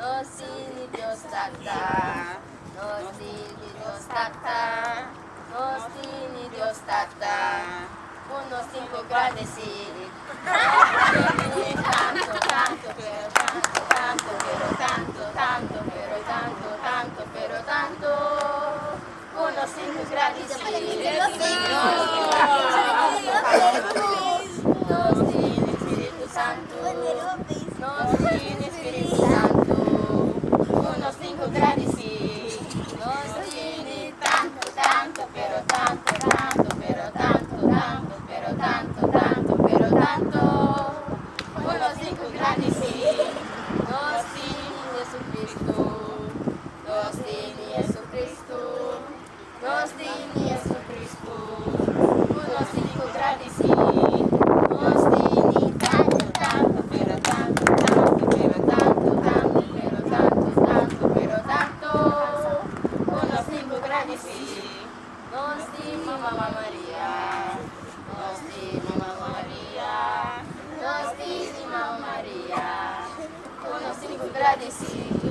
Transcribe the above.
Nostini Dios tata, Nostini Dios tata, Nostini Dios tata, unos 5 gradi sì. Tanto, tanto, però tanto, tanto, però tanto, tanto, però tanto, tanto, però tanto, unos 5 gradi sì. Nostini Spirito Santo, Nostini Spirito Santo, unos 5 gradi sì. Nostini tanto, tanto, però tanto, tanto, però tanto, tanto, però tanto, tanto, però tanto, unos 5 gradi sì. Nostini Gesù Cristo, Nostini Gesù Cristo, Nostini Gesù Cristo, unos 5 gradi sì. Nostini tanto, tanto, però tanto, tanto, però tanto, tanto, però tanto, tanto, però tanto, unos 5 gradi sì. Nostini Mamma Maria, Nostini Mamma Maria, Nostini Mamma Maria, unos 5 gradi sì.